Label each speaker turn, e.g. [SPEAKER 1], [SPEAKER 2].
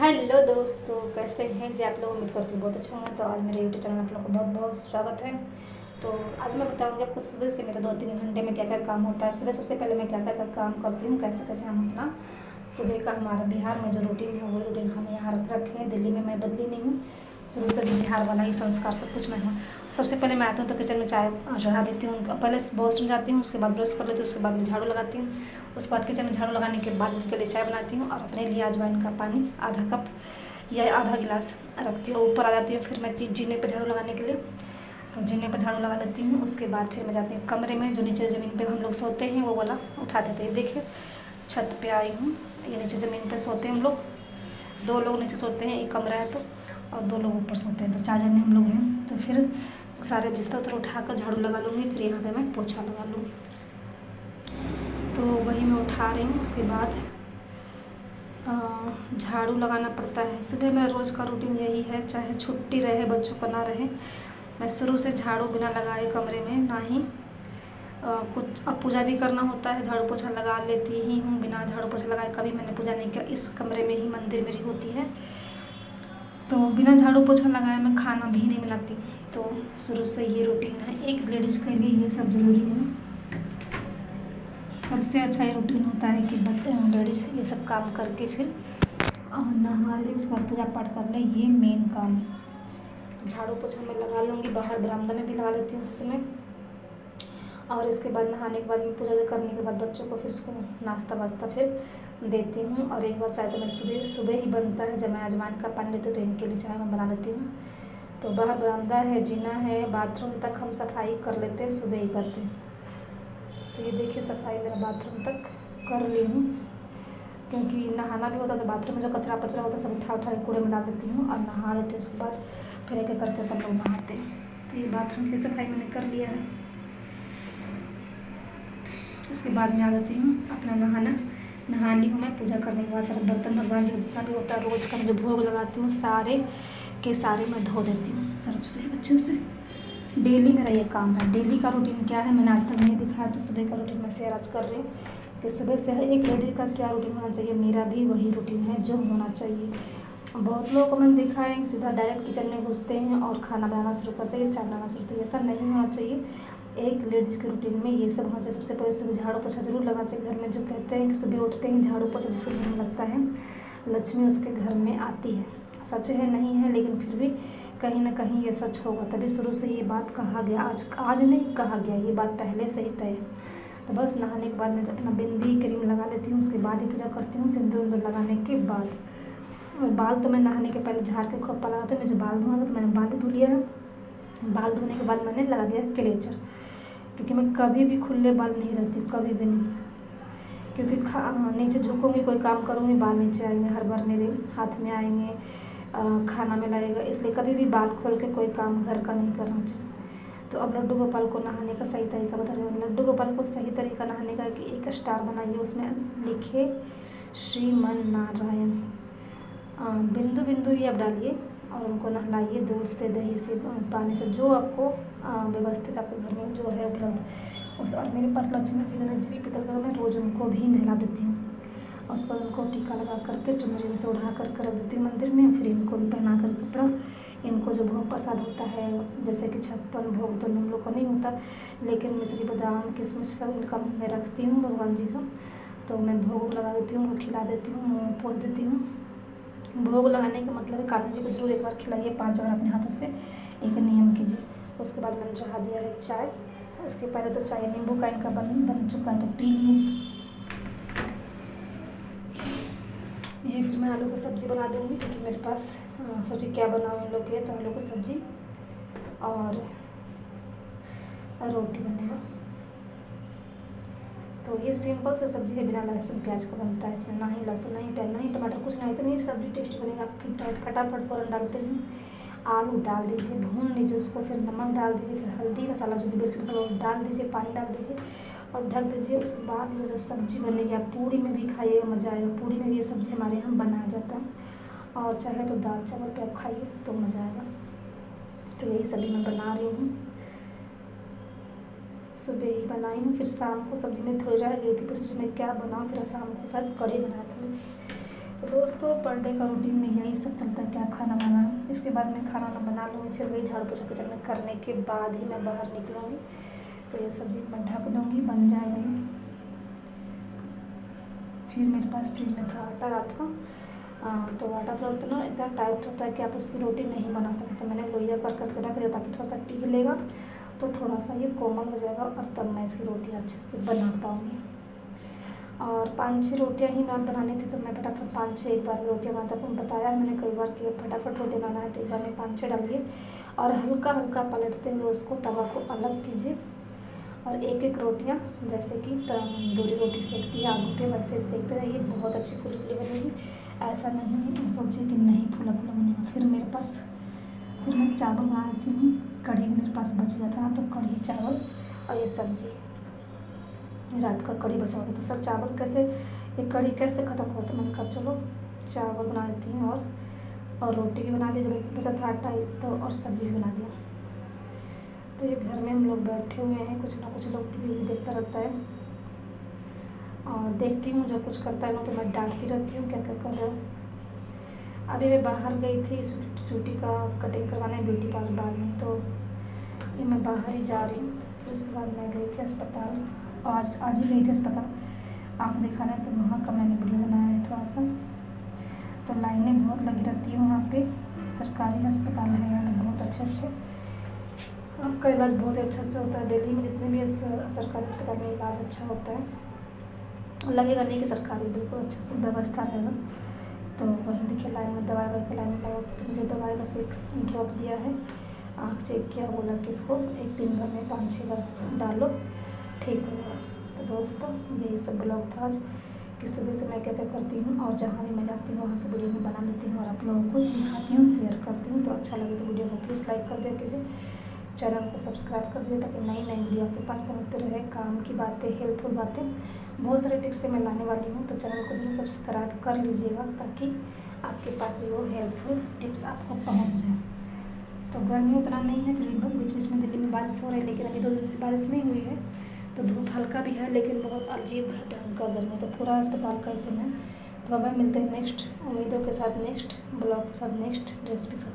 [SPEAKER 1] Hello दोस्तों, कैसे हैं जी आप लोग। उम्मीद करती हूँ बहुत अच्छे होंगे। तो आज मेरे यूट्यूब चैनल में आप लोग का बहुत बहुत स्वागत है। तो आज मैं बताऊंगी आपको सुबह से मेरे 2-3 घंटे में क्या क्या काम होता है। सुबह सबसे पहले मैं क्या क्या काम करती हूँ, कैसे कैसे हम अपना सुबह का हमारा बिहार में जो रूटीन है वो रूटीन हम यहाँ रख रखे हैं। दिल्ली में मैं बदली नहीं हूँ, शुरू से भी बिहार वाला ही संस्कार सब कुछ मैं हूँ। सबसे पहले मैं आती हूँ तो किचन में चाय चढ़ा देती हूँ। पहले वॉशरूम जाती हूँ, उसके बाद ब्रश कर लेती हूँ, उसके बाद में झाड़ू लगाती हूँ। उसके बाद किचन में झाड़ू लगाने के बाद उनके लिए चाय बनाती हूँ और अपने लिए अजवाइन का पानी आधा कप या आधा गिलास रखती हूँ। ऊपर आ जाती हूँ, फिर मैं जीने पर झाड़ू लगाने के लिए तो जीने पर झाड़ू लगा लेती हूँ। उसके बाद फिर मैं जाती हूँ कमरे में, जो नीचे ज़मीन पे हम लोग सोते हैं वो वाला उठा देते हैं। देखिए छत पे आई हूँ, ये नीचे ज़मीन पे सोते हैं हम लोग। 2 लोग नीचे सोते हैं, एक कमरा है तो, और 2 लोग ऊपर सोते हैं, तो 4 जने हम लोग हैं। तो फिर सारे बिस्तर उतर उठा कर झाड़ू लगा लूँगी, फिर यहाँ पे मैं पोछा लगा लूँगी। तो वही मैं उठा रही हूँ। उसके बाद झाड़ू लगाना पड़ता है। सुबह मेरा रोज़ का रूटीन यही है, चाहे छुट्टी रहे बच्चों को ना रहे, मैं शुरू से झाड़ू बिना लगाए कमरे में ना ही कुछ। अब पूजा भी करना होता है, झाड़ू पोछा लगा लेती ही हूँ। बिना झाड़ू पोछा लगाए कभी मैंने पूजा नहीं किया। इस कमरे में ही मंदिर मेरी होती है, तो बिना झाड़ू पोछा लगाए मैं खाना भी नहीं बनाती। तो शुरू से ये रूटीन है। एक लेडीज़ के लिए ये सब ज़रूरी है। सबसे अच्छा ये रूटीन होता है कि लेडीज़ ये सब काम करके फिर नहा ले, उसके बाद पूजा पाठ कर ले, ये मेन काम है। तो झाड़ू पोछा मैं लगा लूँगी, बाहर बरामदा में भी लगा लेती हूँ उस समय। और इसके बाद नहाने के बाद में पूजा करने के बाद बच्चों को फिर उसको नाश्ता वास्ता फिर देती हूँ। और एक बार चाय तो मैं सुबह सुबह ही बनता है, जब मैं अजवाइन का पानी लेती हूँ तो इनके लिए चाय मैं बना देती हूँ। तो बाहर बरामदा है, जीना है, बाथरूम तक हम सफाई कर लेते हैं, सुबह ही करते हैं। तो ये देखिए सफाई मेरा बाथरूम तक कर ली हूँ, क्योंकि नहाना भी होता है तो बाथरूम में जो कचरा पचरा होता है सब उठा उठा के कूड़े में डाल देती हूँ और नहा लेती हूँ। उसके बाद फिर एक एक करके सब लोग नहाते हैं। तो ये बाथरूम की सफाई मैंने कर लिया है। उसके बाद में आ जाती हूँ अपना नहा ली हूँ मैं। पूजा करने के बाद सारे बर्तन भगवान जी जितना भी होता है रोज़ का जो भोग लगाती हूँ सारे के सारे मैं धो देती हूँ सर्फ से अच्छे से। डेली मेरा ये काम है। डेली का रूटीन क्या है मैंने आज तक नहीं दिखाया, तो सुबह का रूटीन मैं शेयर आज कर रही हूँ कि सुबह से एक लेडीज का क्या रूटीन होना चाहिए। मेरा भी वही रूटीन है जो होना चाहिए। बहुत लोगों को मैंने देखा है सीधा डायरेक्ट किचन में घुसते हैं और खाना बनाना शुरू करते हैं, चाय बनाना शुरू करते हैं। ऐसा नहीं होना चाहिए। एक लेडीज़ के रूटीन में ये सब होना चाहिए। सबसे पहले सुबह झाड़ू पोछा जरूर लगना चाहिए। घर में जो कहते हैं कि सुबह उठते हैं झाड़ू पोछा जिससे घर में लगता है लक्ष्मी उसके घर में आती है। सच है नहीं है, लेकिन फिर भी कहीं ना कहीं ये सच होगा, तभी शुरू से ये बात कहा गया। आज नहीं कहा गया, ये बात पहले से ही तय है। तो बस नहाने के बाद मैं तो अपना बिंदी क्रीम लगा लेती हूँ, उसके बाद ही पूजा करती हूँ सिंदूर लगाने के बाद। और बाल तो मैं नहाने के पहले झाड़ के खोपा लगाती हूँ। मुझे बाल धोना था तो मैंने बाल भी धो लिया है। बाल धोने के बाद मैंने लगा दिया क्लेचर, क्योंकि मैं कभी भी खुले बाल नहीं रहती, कभी भी नहीं। क्योंकि नीचे झुकूँगी कोई काम करूँगी बाल नीचे आएंगे, हर बार मेरे हाथ में आएंगे, खाना में लगेगा, इसलिए कभी भी बाल खोल के कोई काम घर का नहीं करना चाहिए। तो अब लड्डू गोपाल को नहाने का सही तरीका बता रही हूँ। लड्डू गोपाल को सही तरीका नहाने का कि एक स्टार बनाइए, उसमें लिखे श्रीमन नारायण, बिंदु बिंदु ही आप डालिए और उनको नहलाइए दूध से, दही से, पानी से, जो आपको व्यवस्थित आपके घर में जो है उपलब्ध उस। और मेरे पास लक्ष्मी जी गणेश जी भी पितल का, मैं रोज़ उनको भी नहला देती हूँ। और उसके बाद उनको टीका लगा करके चुनरी में से उड़ा कर रख देती हूँ मंदिर में। फिर इनको भी पहना कर कपड़ा, इनको जो भोग प्रसाद होता है जैसे कि 56 भोग तो हम लोग को नहीं होता, लेकिन मिश्री बादाम किशमिश सब इनका मैं रखती हूँ भगवान जी का। तो मैं भोग लगा देती हूँ, उनको खिला देती हूँ, मुँह पोंछ देती हूँ। भोग लगाने का मतलब है कान्हा जी को जरूर एक बार खिलाइए 5 बार अपने हाथों से, एक नियम कीजिए। उसके बाद मैंने चढ़ा दिया है चाय। उसके पहले तो चाय नींबू का इनका बन चुका है तो पी लिए। ये फिर मैं आलू की सब्ज़ी बना दूँगी, क्योंकि मेरे पास सोची क्या बनाऊँ इन लोग के लिए, तो आलू की सब्ज़ी और रोटी बनेगा। तो ये सिंपल सा सब्ज़ी है, बिना लहसुन प्याज का बनता है। इसमें ना ही लहसुन, ना ही प्याज, ना ही टमाटर, कुछ नहीं। इतनी सब्ज़ी टेस्टी बनेगा। फिर फटाफट फ़ौरन डालते हैं, आलू डाल दीजिए, भून लीजिए उसको, फिर नमक डाल दीजिए, फिर हल्दी मसाला जो भी बेसिक मसाला डाल दीजिए, पानी डाल दीजिए और ढक दीजिए। उसके बाद जो सब्ज़ी बनेगी आप पूड़ी में भी खाइएगा, मज़ा आएगा। पूड़ी में भी ये सब्ज़ी हमारे यहाँ बनाया जाता है, और चाहे तो दाल चावल पे आप खाइए तो मज़ा आएगा। तो यही सब्ज़ी मैं बना रही हूँ, सुबह ही बनाई हूँ। फिर शाम को सब्ज़ी में थोड़ी रह गई थी, फिर मैं क्या बनाऊँ, फिर शाम को शायद कढ़ी बनाया था। तो दोस्तों पर डे का रूटीन में यही सब चलता है, क्या खाना बनाना। इसके बाद मैं खाना वाना बना लूँगी, फिर वही झाड़ू पोछा किचन में करने के बाद ही मैं बाहर निकलूँगी। तो ये सब्ज़ी मैं ढक दूँगी, बन जाएगा ये। फिर मेरे पास फ्रिज में था आटा रात का, तो आटा थोड़ा इतना इतना टाइट होता है कि आप उसकी रोटी नहीं बना सकते। मैंने लोइया कर करके रख दिया ताकि थोड़ा सा पिघलेगा तो थोड़ा सा ये कोमल हो जाएगा और तब मैं इसकी रोटी अच्छे से बना पाऊँगी। और 5-6 रोटियाँ ही मैं बनानी थी, तो मैं फटाफट 5-6 एक बार में रोटियाँ बनाता हूँ। बताया है मैंने कई बार कि फटाफट रोटी बनाना है तो एक बार में 5-6 डालिए और हल्का हल्का पलटते हुए उसको तवा को अलग कीजिए। और एक एक रोटियाँ जैसे कि तंदूरी रोटी सेकती है आलू पे, वैसे सेकते रहिए, बहुत अच्छी फुली फुली बनेगी। ऐसा नहीं है कि सोचिए कि नहीं फुला फुला बनेगा। फिर मैं चावल बना देती हूँ। कढ़ी मेरे पास बच गया था तो कढ़ी चावल और ये सब्ज़ी, रात का कढ़ी बचा हुआ था। सब चावल कैसे, ये कढ़ी कैसे ख़त्म हो, तो मैंने कहा चलो चावल बना देती हूँ और रोटी भी बना दी जब बचा था आटा तो, और सब्ज़ी भी बना दिया। तो ये घर में हम लोग बैठे हुए हैं, कुछ ना कुछ लोग टीवी भी देखता रहता है और देखती हूँ जो कुछ करता है ना तो मैं डांटती रहती हूँ क्या क्या कर रहा है। अभी मैं बाहर गई थी स्वीटी का कटिंग करवाने ब्यूटी पार्लर में, तो ये मैं बाहर ही जा रही हूँ। फिर उसके बाद मैं गई थी अस्पताल, आज ही गई थी अस्पताल आँख दिखाने, तो वहाँ का मैंने वीडियो बनाया है थोड़ा सा। तो लाइनें बहुत लगी रहती है वहाँ पे, सरकारी अस्पताल है यहाँ पे, बहुत अच्छे आपका इलाज बहुत ही अच्छा से होता है। दिल्ली में जितने भी सरकारी अस्पताल में इलाज अच्छा होता है, लगेगा नहीं कि सरकारी, बिल्कुल अच्छे से व्यवस्था रहेगा। तो वहीं देखिए लाइन में दवाई के लाइन में लगा, तो मुझे दवाई बस एक ड्रॉप दिया है, आँख चेक किया, बोला कि इसको एक दिन भर में 5-6 बार डालो, ठीक हो जाएगा। तो दोस्तों यही सब ब्लॉग था आज कि सुबह से मैं क्या क्या करती हूँ और जहाँ भी मैं जाती हूँ वहाँ की वीडियो में बना लेती हूँ और आप लोगों को दिखाती हूँ, शेयर करती हूँ। तो अच्छा लगे तो वीडियो को प्लीज़ लाइक कर दिया कीजिए, चैनल को सब्सक्राइब कर दिया ताकि नई नई वीडियो आपके पास पहुँचते रहे। काम की बातें, हेल्पफुल बातें, बहुत सारे टिप्स से मैं लाने वाली हूँ, तो चैनल को जरूर सब्सक्राइब कर लीजिएगा ताकि आपके पास भी वो हेल्पफुल टिप्स आपको पहुँच जाए। तो गर्मी उतना नहीं है, फिर भी बीच बीच में दिल्ली में बारिश हो रही है, लेकिन अभी 2 दिन से बारिश नहीं हुई है, तो धूप हल्का भी है लेकिन बहुत अजीब ढंग का गर्मी। तो पूरा अस्पताल का ही समय। तो बाबा मिलते हैं नेक्स्ट उम्मीदों के साथ, नेक्स्ट ब्लॉग के साथ, नेक्स्ट रेसिपी के साथ।